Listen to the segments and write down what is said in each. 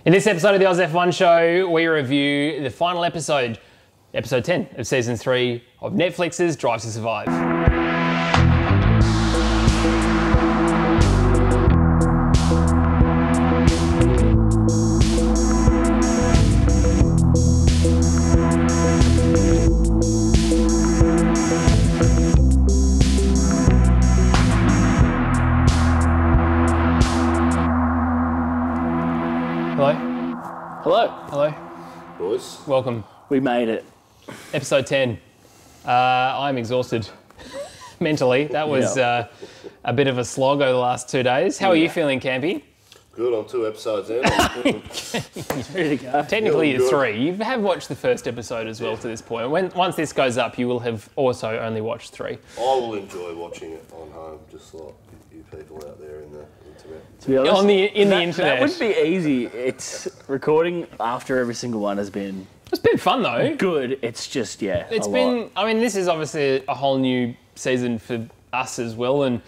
In this episode of the Oz F1 Show, we review the final episode, episode 10 of season 3 of Netflix's Drive to Survive. Hello. Boys. Welcome. We made it. Episode 10. I'm exhausted mentally. That was a bit of a slog over the last 2 days. How are you feeling, Campy? Good, I'm 2 episodes in. Ready to go. Technically you're 3. You have watched the first episode as well to this point. Once this goes up, you will have also only watched 3. I will enjoy watching it on home, just like you people out there in the internet. To be honest, the internet. That would be easy. It's recording after every single one has been It's been fun though. good. It's just, It's been, I mean, this is obviously a whole new season for us as well, and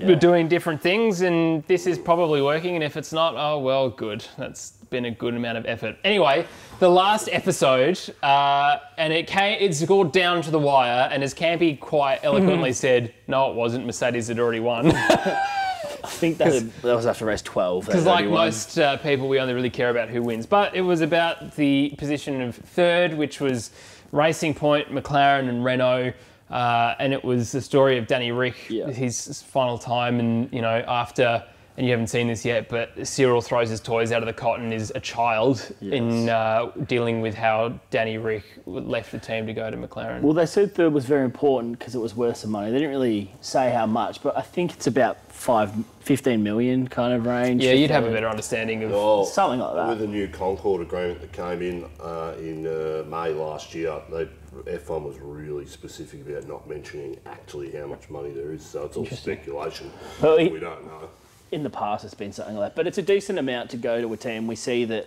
we're doing different things, and this is probably working, and if it's not, oh well, good. That's been a good amount of effort. Anyway, the last episode, and it's gone down to the wire, and as Campy quite eloquently said, no it wasn't, Mercedes had already won. I think that was after race 12. Because like most people, we only really care about who wins. But it was about the position of third, which was Racing Point, McLaren and Renault. And it was the story of Danny Rick, his final time. And, you know, after, and you haven't seen this yet, but Cyril throws his toys out of the cotton is a child in dealing with how Danny Rick left the team to go to McLaren. Well, they said third was very important because it was worth some money. They didn't really say how much, but I think it's about 15 million kind of range. Yeah, you'd have a better understanding of something like that. With the new Concord agreement that came in May last year, F1 was really specific about not mentioning actually how much money there is, so it's all speculation. Well, we don't know. In the past, it's been something like that, but it's a decent amount to go to a team. We see that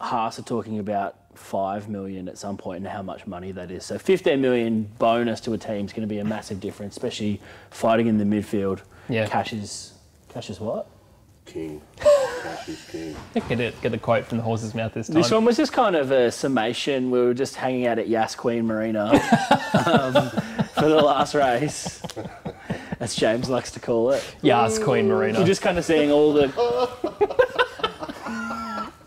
Haas are talking about 5 million at some point and how much money that is. So 15 million bonus to a team is going to be a massive difference, especially fighting in the midfield. Yeah. Cash is what? King. Cash is king. Get the quote from the horse's mouth this time. This one was just kind of a summation. We were just hanging out at Yas Queen Marina for the last race, as James likes to call it. Yas Queen Marina. We're just kind of seeing all the...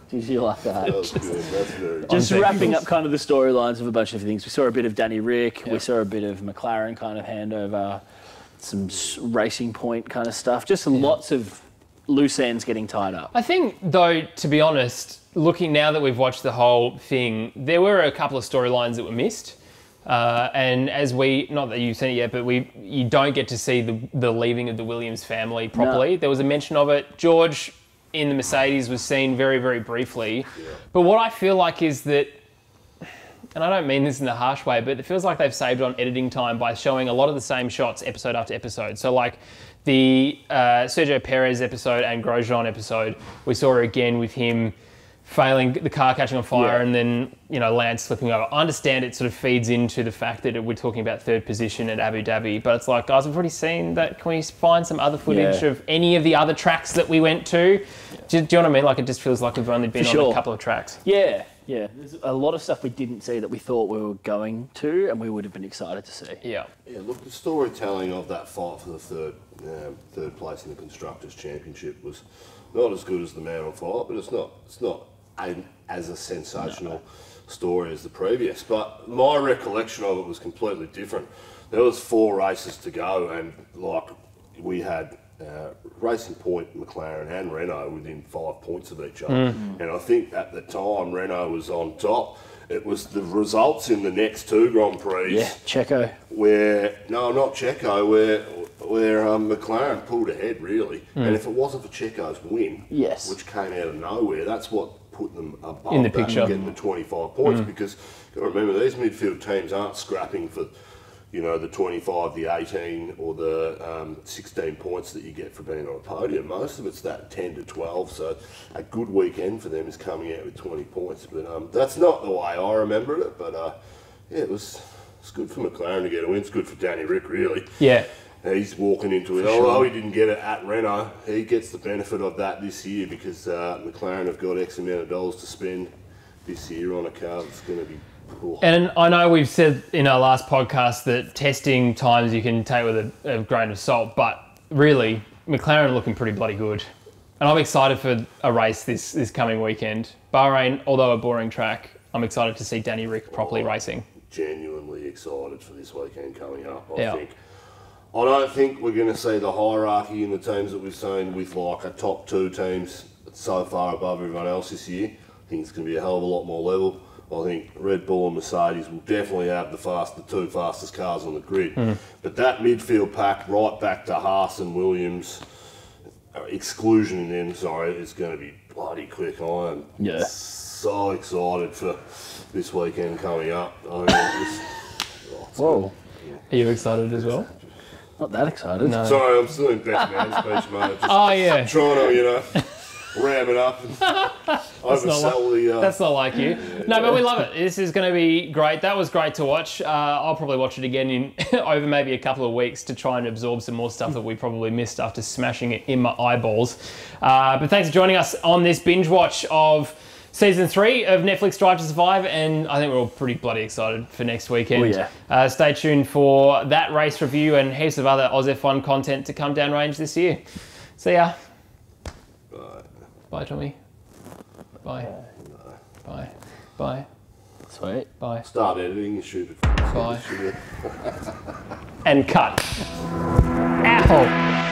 Did you like that? That was good. That's very good. Just wrapping up kind of the storylines of a bunch of things. We saw a bit of Danny Rick. We saw a bit of McLaren kind of handover, some Racing Point kind of stuff. Just lots of loose ends getting tied up. I think, though, to be honest, looking now that we've watched the whole thing, there were a couple of storylines that were missed. And as not that you've seen it yet, but you don't get to see the leaving of the Williams family properly. No. There was a mention of it. George in the Mercedes was seen very, very briefly. Yeah. But what I feel like is that, and I don't mean this in a harsh way, but it feels like they've saved on editing time by showing a lot of the same shots episode after episode. So like the Sergio Perez episode and Grosjean episode, we saw again with him failing, the car catching on fire, and then, you know, Lance slipping over. I understand it sort of feeds into the fact that we're talking about third position at Abu Dhabi, but it's like, guys, we've already seen that. Can we find some other footage of any of the other tracks that we went to? Do you know what I mean? Like, it just feels like we've only been on a couple of tracks. Yeah. There's a lot of stuff we didn't see that we thought we were going to, and we would have been excited to see. Yeah, look, the storytelling of that fight for the third place in the Constructors' Championship was not as good as the Man on Fire, but it's not as a sensational story as the previous. But my recollection of it was completely different. There was 4 races to go, and like we had Racing Point, McLaren and Renault within 5 points of each other. And I think at the time Renault was on top. It was the results in the next 2 Grand Prix. Yeah, Checo. Not Checo, where McLaren pulled ahead really. And if it wasn't for Checo's win, which came out of nowhere, that's what put them above in the picture, getting the 25 points. Because you've got to remember, these midfield teams aren't scrapping for, you know, the 25, the 18 or the 16 points that you get for being on a podium. Most of it's that 10 to 12, so a good weekend for them is coming out with 20 points. But that's not the way I remembered it, but it was good for McLaren to get a win. It's good for Danny Rick, really. Yeah. He's walking into it. Although he didn't get it at Renault, he gets the benefit of that this year because McLaren have got X amount of dollars to spend this year on a car that's going to be. Cool. And I know we've said in our last podcast that testing times you can take with a grain of salt, but really, McLaren are looking pretty bloody good. And I'm excited for a race this coming weekend. Bahrain, although a boring track, I'm excited to see Danny Rick properly racing. Genuinely excited for this weekend coming up. Yeah. I don't think we're going to see the hierarchy in the teams that we've seen with like a top 2 teams so far above everyone else this year. I think it's going to be a hell of a lot more level. I think Red Bull and Mercedes will definitely have the 2 fastest cars on the grid. But that midfield pack right back to Haas and Williams, exclusion in them, is going to be bloody quick. I am so excited for this weekend coming up. Whoa. Are you excited as well? Not that excited. No. Sorry, I'm still in best man speech mode. Just trying to, ram it up and oversell That's not like you. No, but we love it. This is going to be great. That was great to watch. I'll probably watch it again in over maybe a couple of weeks to try and absorb some more stuff that we probably missed after smashing it in my eyeballs. But thanks for joining us on this binge watch of Season 3 of Netflix Drive to Survive, and I think we're all pretty bloody excited for next weekend. Stay tuned for that race review and heaps of other AusF1 content to come downrange this year. See ya. Bye, Tommy. Bye. Bye. Bye. Sweet. Bye. Start editing, you stupid. Bye. And cut. Ow.